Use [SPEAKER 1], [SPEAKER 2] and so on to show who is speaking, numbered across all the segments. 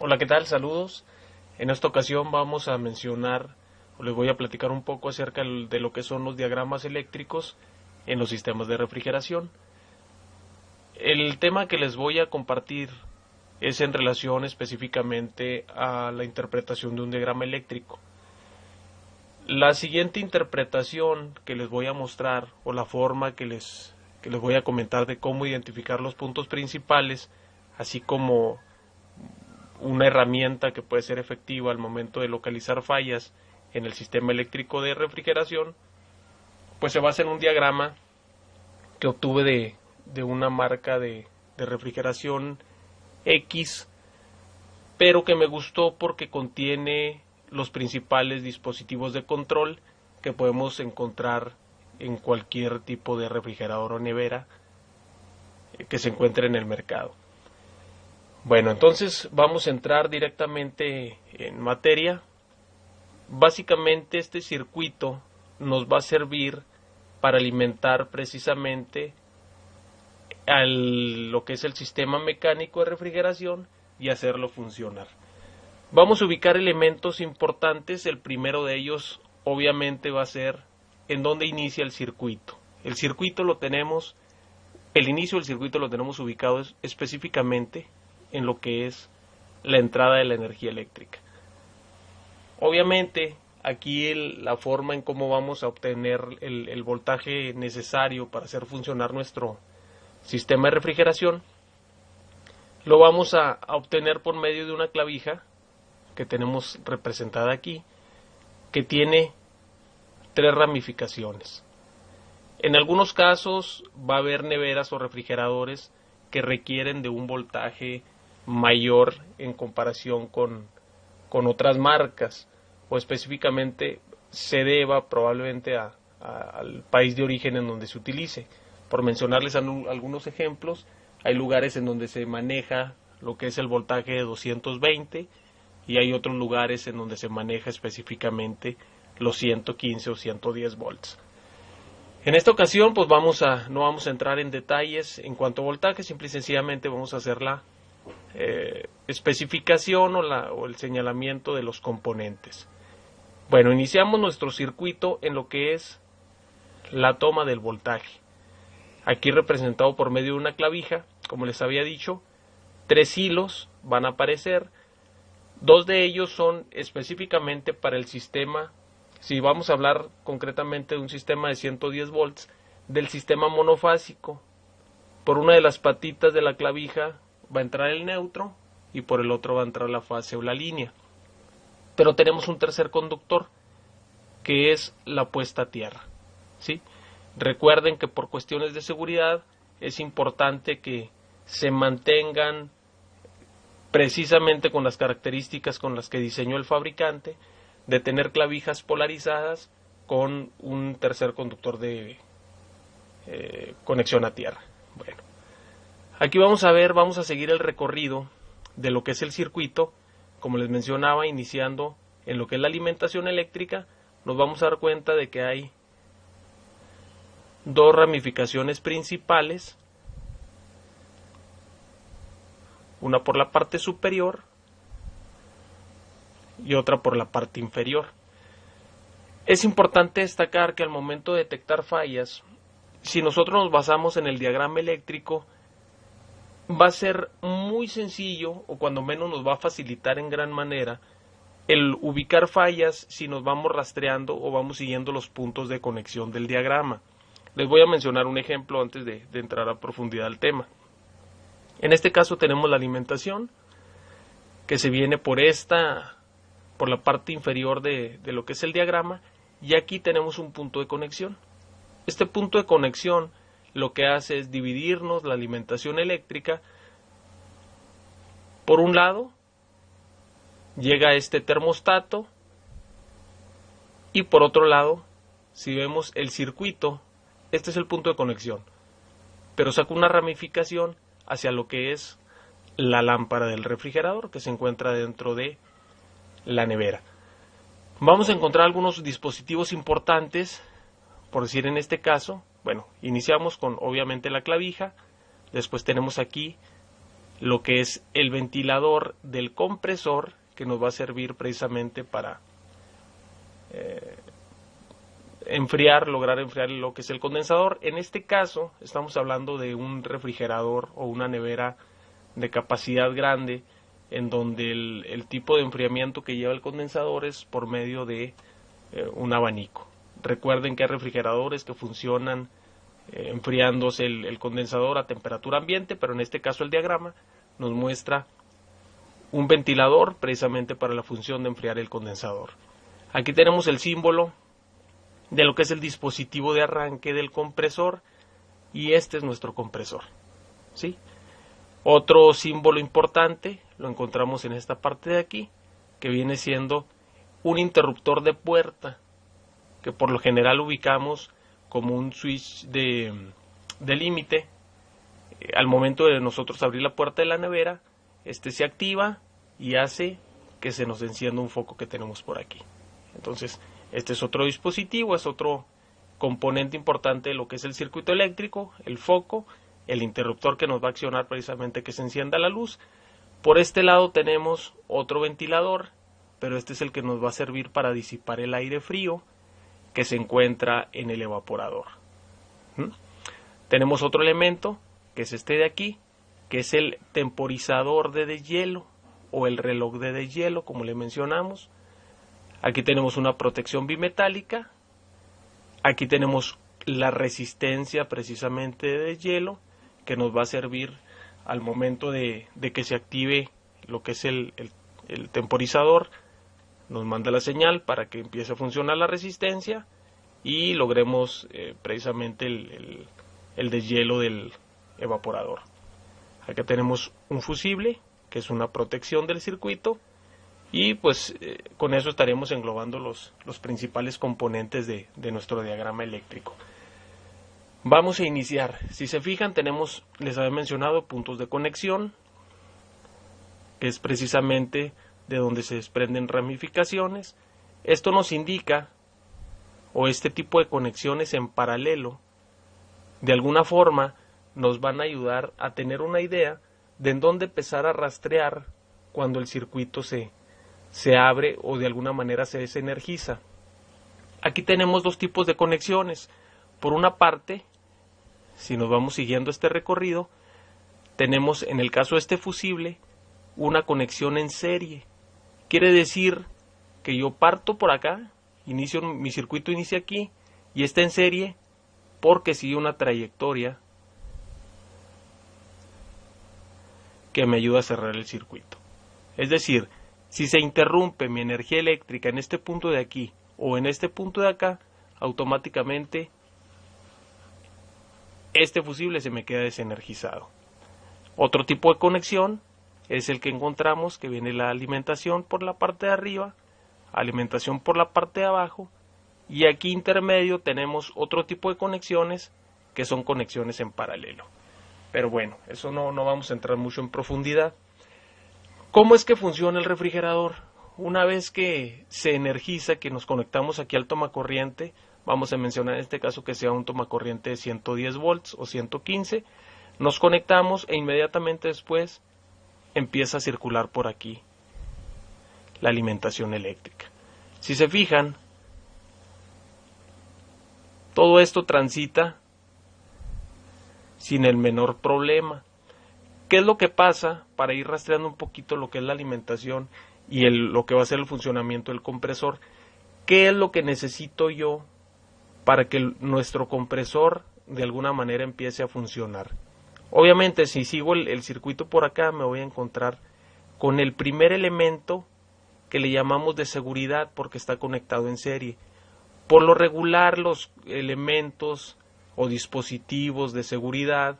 [SPEAKER 1] Hola, ¿qué tal? Saludos. En esta ocasión vamos a mencionar, o les voy a platicar un poco acerca de lo que son los diagramas eléctricos en los sistemas de refrigeración. El tema que les voy a compartir es en relación específicamente a la interpretación de un diagrama eléctrico. La siguiente interpretación que les voy a mostrar, o la forma que les voy a comentar de cómo identificar los puntos principales, así como una herramienta que puede ser efectiva al momento de localizar fallas en el sistema eléctrico de refrigeración, pues se basa en un diagrama que obtuve de una marca de refrigeración X, pero que me gustó porque contiene los principales dispositivos de control que podemos encontrar en cualquier tipo de refrigerador o nevera que se encuentre en el mercado. Bueno, entonces vamos a entrar directamente en materia. Básicamente este circuito nos va a servir para alimentar precisamente lo que es el sistema mecánico de refrigeración y hacerlo funcionar. Vamos a ubicar elementos importantes. El primero de ellos obviamente va a ser en dónde inicia el circuito. El inicio del circuito lo tenemos ubicado específicamente en lo que es la entrada de la energía eléctrica. Obviamente aquí la forma en cómo vamos a obtener el voltaje necesario para hacer funcionar nuestro sistema de refrigeración lo vamos a obtener por medio de una clavija que tenemos representada aquí, que tiene 3 ramificaciones. En algunos casos va a haber neveras o refrigeradores que requieren de un voltaje mayor en comparación con otras marcas, o específicamente se deba probablemente al país de origen en donde se utilice. Por mencionarles algunos ejemplos, hay lugares en donde se maneja lo que es el voltaje de 220 y hay otros lugares en donde se maneja específicamente los 115 o 110 volts. En esta ocasión pues no vamos a entrar en detalles en cuanto a voltaje, simple y sencillamente vamos a hacer la especificación o el señalamiento de los componentes. Bueno, iniciamos nuestro circuito en lo que es la toma del voltaje. Aquí representado por medio de una clavija, como les había dicho, 3 hilos van a aparecer. 2 de ellos son específicamente para el sistema, si vamos a hablar concretamente de un sistema de 110 volts, del sistema monofásico. Por una de las patitas de la clavija va a entrar el neutro y por el otro va a entrar la fase o la línea. Pero tenemos un tercer conductor que es la puesta a tierra, ¿sí? Recuerden que por cuestiones de seguridad es importante que se mantengan precisamente con las características con las que diseñó el fabricante, de tener clavijas polarizadas con un tercer conductor de conexión a tierra. Bueno, aquí vamos a seguir el recorrido de lo que es el circuito. Como les mencionaba, iniciando en lo que es la alimentación eléctrica, nos vamos a dar cuenta de que hay 2 ramificaciones principales, una por la parte superior y otra por la parte inferior. Es importante destacar que al momento de detectar fallas, si nosotros nos basamos en el diagrama eléctrico, va a ser muy sencillo, o cuando menos nos va a facilitar en gran manera, el ubicar fallas si nos vamos rastreando o vamos siguiendo los puntos de conexión del diagrama. Les voy a mencionar un ejemplo antes de entrar a profundidad al tema. En este caso tenemos la alimentación, que se viene por la parte inferior de lo que es el diagrama, y aquí tenemos un punto de conexión. Este punto de conexión lo que hace es dividirnos la alimentación eléctrica. Por un lado llega este termostato y por otro lado, si vemos el circuito, este es el punto de conexión, pero saca una ramificación hacia lo que es la lámpara del refrigerador que se encuentra dentro de la nevera. Vamos a encontrar algunos dispositivos importantes, por decir en este caso, bueno, iniciamos con obviamente la clavija, después tenemos aquí lo que es el ventilador del compresor, que nos va a servir precisamente para lograr enfriar lo que es el condensador. En este caso estamos hablando de un refrigerador o una nevera de capacidad grande, en donde el tipo de enfriamiento que lleva el condensador es por medio de un abanico. Recuerden que hay refrigeradores que funcionan enfriándose el condensador a temperatura ambiente, pero en este caso el diagrama nos muestra un ventilador precisamente para la función de enfriar el condensador. Aquí tenemos el símbolo de lo que es el dispositivo de arranque del compresor, y este es nuestro compresor, ¿sí? Otro símbolo importante lo encontramos en esta parte de aquí, que viene siendo un interruptor de puerta, que por lo general ubicamos como un switch de límite. Al momento de nosotros abrir la puerta de la nevera, este se activa y hace que se nos encienda un foco que tenemos por aquí. Entonces, este es otro dispositivo, es otro componente importante de lo que es el circuito eléctrico, el foco, el interruptor que nos va a accionar precisamente que se encienda la luz. Por este lado tenemos otro ventilador, pero este es el que nos va a servir para disipar el aire frío que se encuentra en el evaporador. Tenemos otro elemento, que es este de aquí, que es el temporizador de deshielo o el reloj de deshielo, como le mencionamos. Aquí tenemos una protección bimetálica. Aquí tenemos la resistencia precisamente de deshielo, que nos va a servir al momento de que se active lo que es el temporizador. Nos manda la señal para que empiece a funcionar la resistencia y logremos precisamente el deshielo del evaporador. Acá tenemos un fusible, que es una protección del circuito, y pues con eso estaremos englobando los principales componentes de nuestro diagrama eléctrico. Vamos a iniciar. Si se fijan, tenemos, les había mencionado, puntos de conexión, que es precisamente de donde se desprenden ramificaciones. Esto nos indica, o este tipo de conexiones en paralelo, de alguna forma nos van a ayudar a tener una idea de en dónde empezar a rastrear cuando el circuito se abre o de alguna manera se desenergiza. Aquí tenemos dos tipos de conexiones. Por una parte, si nos vamos siguiendo este recorrido, tenemos en el caso de este fusible una conexión en serie. Quiere decir que yo parto por acá, mi circuito inicia aquí y está en serie porque sigue una trayectoria que me ayuda a cerrar el circuito. Es decir, si se interrumpe mi energía eléctrica en este punto de aquí o en este punto de acá, automáticamente este fusible se me queda desenergizado. Otro tipo de conexión es el que encontramos, que viene la alimentación por la parte de arriba, alimentación por la parte de abajo, y aquí intermedio tenemos otro tipo de conexiones que son conexiones en paralelo. Pero bueno, eso no vamos a entrar mucho en profundidad. ¿Cómo es que funciona el refrigerador? Una vez que se energiza, que nos conectamos aquí al tomacorriente, vamos a mencionar en este caso que sea un tomacorriente de 110 volts o 115, nos conectamos e inmediatamente después empieza a circular por aquí la alimentación eléctrica. Si se fijan, todo esto transita sin el menor problema. ¿Qué es lo que pasa para ir rastreando un poquito lo que es la alimentación y lo que va a ser el funcionamiento del compresor? ¿Qué es lo que necesito yo para que nuestro compresor de alguna manera empiece a funcionar? Obviamente, si sigo el circuito por acá, me voy a encontrar con el primer elemento que le llamamos de seguridad porque está conectado en serie. Por lo regular, los elementos o dispositivos de seguridad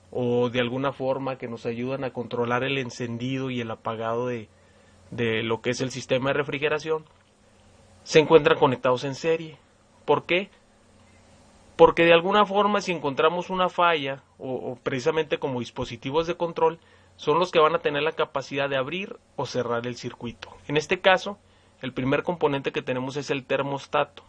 [SPEAKER 1] o de alguna forma que nos ayudan a controlar el encendido y el apagado de lo que es el sistema de refrigeración se encuentran conectados en serie. ¿Por qué? Porque de alguna forma, si encontramos una falla o precisamente como dispositivos de control, son los que van a tener la capacidad de abrir o cerrar el circuito. En este caso, el primer componente que tenemos es el termostato.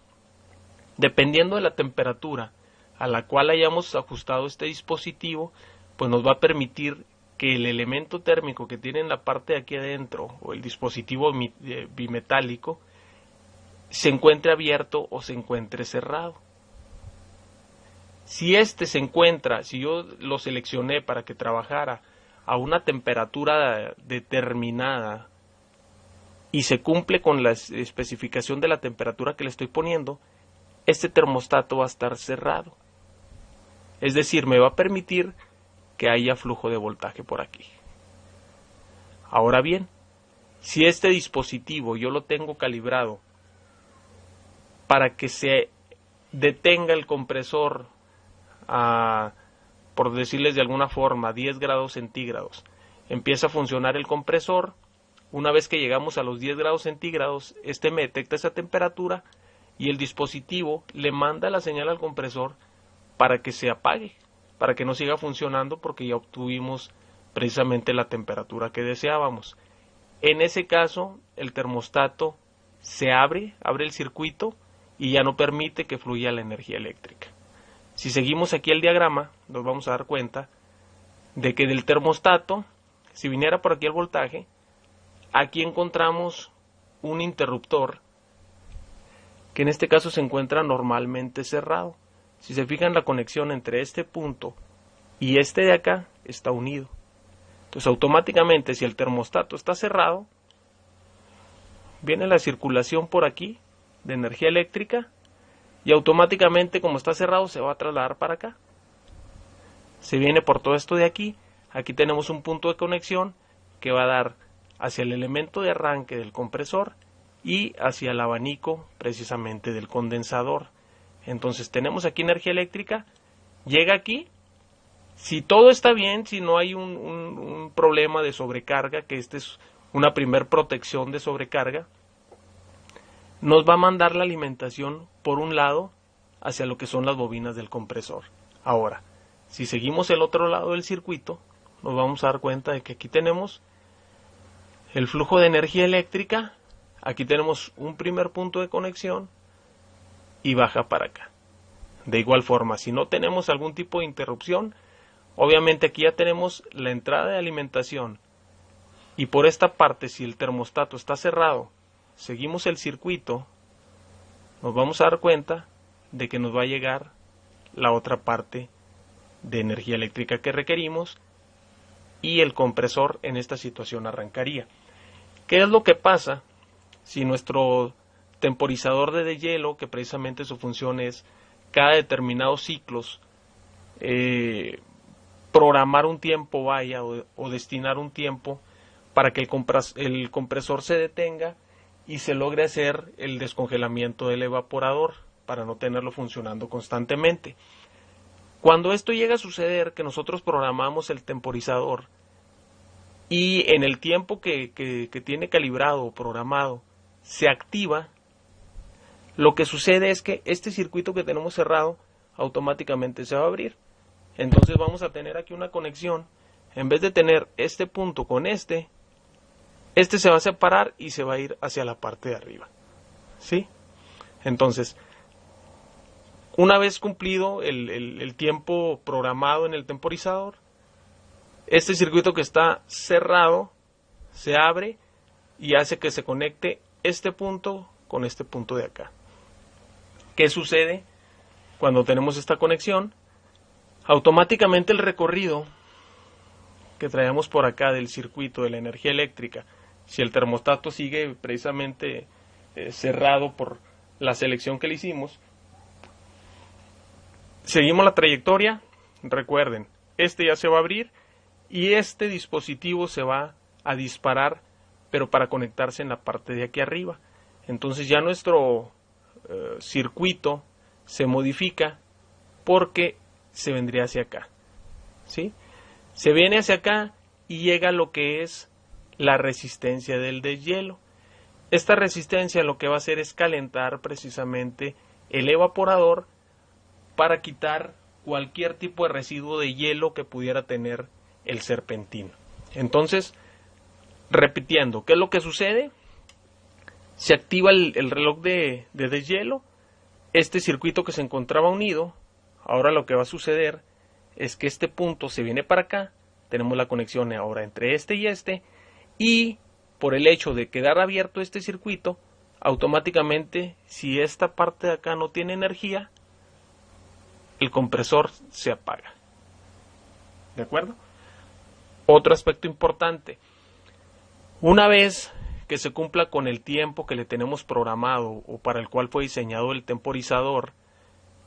[SPEAKER 1] Dependiendo de la temperatura a la cual hayamos ajustado este dispositivo, pues nos va a permitir que el elemento térmico que tiene en la parte de aquí adentro, o el dispositivo bimetálico, se encuentre abierto o se encuentre cerrado. Si este se encuentra, si yo lo seleccioné para que trabajara a una temperatura determinada y se cumple con la especificación de la temperatura que le estoy poniendo, este termostato va a estar cerrado. Es decir, me va a permitir que haya flujo de voltaje por aquí. Ahora bien, si este dispositivo yo lo tengo calibrado para que se detenga el compresor a, por decirles de alguna forma, 10 grados centígrados, empieza a funcionar el compresor. Una vez que llegamos a los 10 grados centígrados, este me detecta esa temperatura y el dispositivo le manda la señal al compresor para que se apague, para que no siga funcionando, porque ya obtuvimos precisamente la temperatura que deseábamos. En ese caso, el termostato se abre el circuito y ya no permite que fluya la energía eléctrica. Si seguimos aquí el diagrama, nos vamos a dar cuenta de que del termostato, si viniera por aquí el voltaje, aquí encontramos un interruptor que en este caso se encuentra normalmente cerrado. Si se fijan, la conexión entre este punto y este de acá está unido. Entonces automáticamente, si el termostato está cerrado, viene la circulación por aquí de energía eléctrica y automáticamente, como está cerrado, se va a trasladar para acá. Se viene por todo esto de aquí. Aquí tenemos un punto de conexión que va a dar hacia el elemento de arranque del compresor y hacia el abanico precisamente del condensador. Entonces tenemos aquí energía eléctrica, llega aquí. Si todo está bien, si no hay un problema de sobrecarga, que esta es una primer protección de sobrecarga, nos va a mandar la alimentación por un lado hacia lo que son las bobinas del compresor. Ahora, si seguimos el otro lado del circuito, nos vamos a dar cuenta de que aquí tenemos el flujo de energía eléctrica, aquí tenemos un primer punto de conexión y baja para acá. De igual forma, si no tenemos algún tipo de interrupción, obviamente aquí ya tenemos la entrada de alimentación y por esta parte, si el termostato está cerrado, seguimos el circuito, nos vamos a dar cuenta de que nos va a llegar la otra parte de energía eléctrica que requerimos y el compresor en esta situación arrancaría. ¿Qué es lo que pasa si nuestro temporizador de deshielo, que precisamente su función es cada determinados ciclos programar un tiempo o destinar un tiempo para que el compresor se detenga y se logre hacer el descongelamiento del evaporador para no tenerlo funcionando constantemente? Cuando esto llega a suceder, que nosotros programamos el temporizador y en el tiempo que tiene calibrado o programado se activa, lo que sucede es que este circuito que tenemos cerrado automáticamente se va a abrir. Entonces vamos a tener aquí una conexión. En vez de tener este punto con este se va a separar y se va a ir hacia la parte de arriba. ¿Sí? Entonces, una vez cumplido el tiempo programado en el temporizador, este circuito que está cerrado se abre y hace que se conecte este punto con este punto de acá. ¿Qué sucede cuando tenemos esta conexión? Automáticamente el recorrido que traemos por acá del circuito de la energía eléctrica, si el termostato sigue precisamente cerrado por la selección que le hicimos, seguimos la trayectoria. Recuerden, este ya se va a abrir y este dispositivo se va a disparar, pero para conectarse en la parte de aquí arriba. Entonces ya nuestro circuito se modifica porque se vendría hacia acá. ¿Sí? Se viene hacia acá y llega a lo que es la resistencia del deshielo. Esta resistencia lo que va a hacer es calentar precisamente el evaporador para quitar cualquier tipo de residuo de hielo que pudiera tener el serpentín. Entonces, repitiendo, ¿qué es lo que sucede? Se activa el reloj de deshielo, este circuito que se encontraba unido. Ahora lo que va a suceder es que este punto se viene para acá, tenemos la conexión ahora entre este, y por el hecho de quedar abierto este circuito, automáticamente, si esta parte de acá no tiene energía, el compresor se apaga. ¿De acuerdo? Otro aspecto importante, una vez que se cumpla con el tiempo que le tenemos programado o para el cual fue diseñado el temporizador,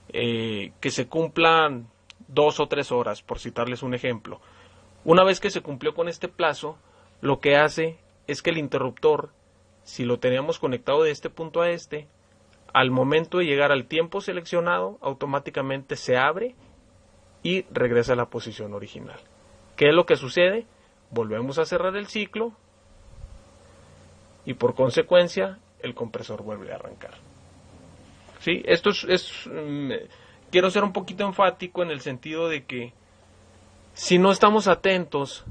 [SPEAKER 1] que se cumplan 2 o 3 horas, por citarles un ejemplo. Una vez que se cumplió con este plazo, lo que hace es que el interruptor, si lo teníamos conectado de este punto a este, al momento de llegar al tiempo seleccionado, automáticamente se abre y regresa a la posición original. ¿Qué es lo que sucede? Volvemos a cerrar el ciclo y por consecuencia el compresor vuelve a arrancar. ¿Sí? Esto quiero ser un poquito enfático en el sentido de que si no estamos atentos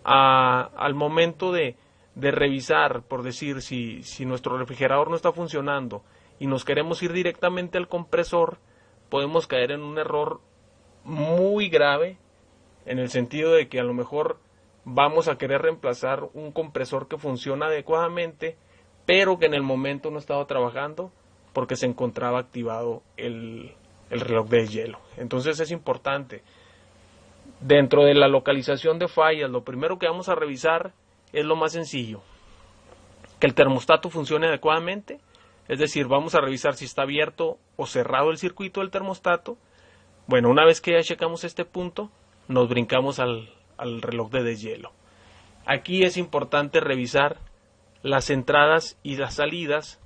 [SPEAKER 1] al momento de revisar, por decir, si nuestro refrigerador no está funcionando y nos queremos ir directamente al compresor, podemos caer en un error muy grave, en el sentido de que a lo mejor vamos a querer reemplazar un compresor que funciona adecuadamente, pero que en el momento no estaba trabajando porque se encontraba activado el reloj de hielo. Entonces es importante, dentro de la localización de fallas, lo primero que vamos a revisar es lo más sencillo, que el termostato funcione adecuadamente, es decir, vamos a revisar si está abierto o cerrado el circuito del termostato. Bueno, una vez que ya checamos este punto, nos brincamos al reloj de deshielo. Aquí es importante revisar las entradas y las salidas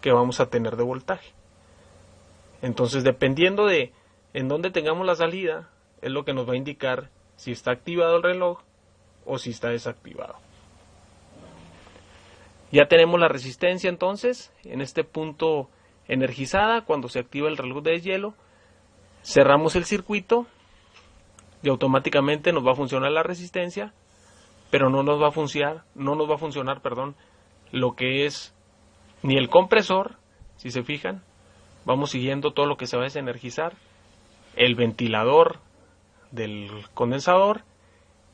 [SPEAKER 1] que vamos a tener de voltaje. Entonces, dependiendo de en dónde tengamos la salida, es lo que nos va a indicar si está activado el reloj o si está desactivado. Ya tenemos la resistencia entonces en este punto energizada. Cuando se activa el reloj de deshielo, cerramos el circuito y automáticamente nos va a funcionar la resistencia, pero no nos va a funcionar, lo que es ni el compresor. Si se fijan, vamos siguiendo todo lo que se va a desenergizar, el ventilador del condensador,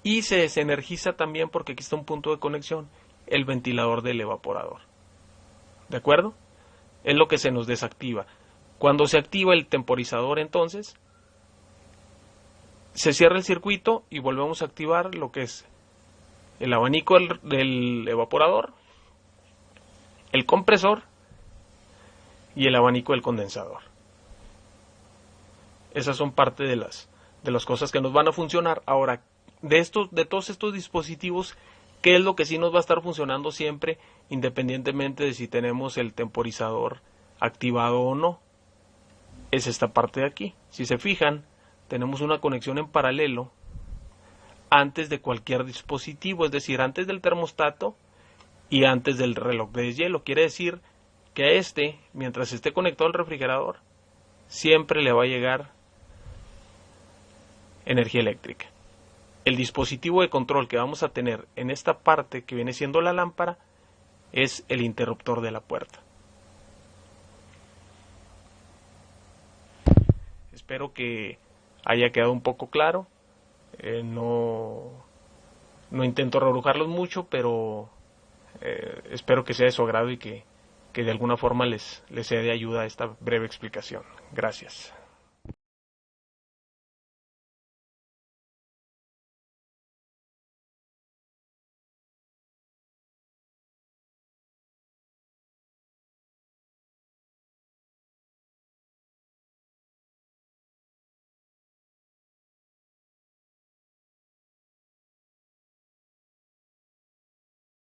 [SPEAKER 1] y se desenergiza también, porque aquí está un punto de conexión, el ventilador del evaporador. ¿De acuerdo? Es lo que se nos desactiva. Cuando se activa el temporizador, entonces se cierra el circuito y volvemos a activar lo que es el abanico del evaporador, el compresor y el abanico del condensador. Esas son parte de las cosas que nos van a funcionar. Ahora, de todos estos dispositivos, ¿qué es lo que sí nos va a estar funcionando siempre, independientemente de si tenemos el temporizador activado o no? Es esta parte de aquí. Si se fijan, tenemos una conexión en paralelo antes de cualquier dispositivo, es decir, antes del termostato y antes del reloj de deshielo. Quiere decir que a mientras esté conectado al refrigerador, siempre le va a llegar energía eléctrica. El dispositivo de control que vamos a tener en esta parte que viene siendo la lámpara es el interruptor de la puerta. Espero que haya quedado un poco claro. No intento rebrujarlos mucho, pero espero que sea de su agrado y que de alguna forma les sea de ayuda esta breve explicación. Gracias.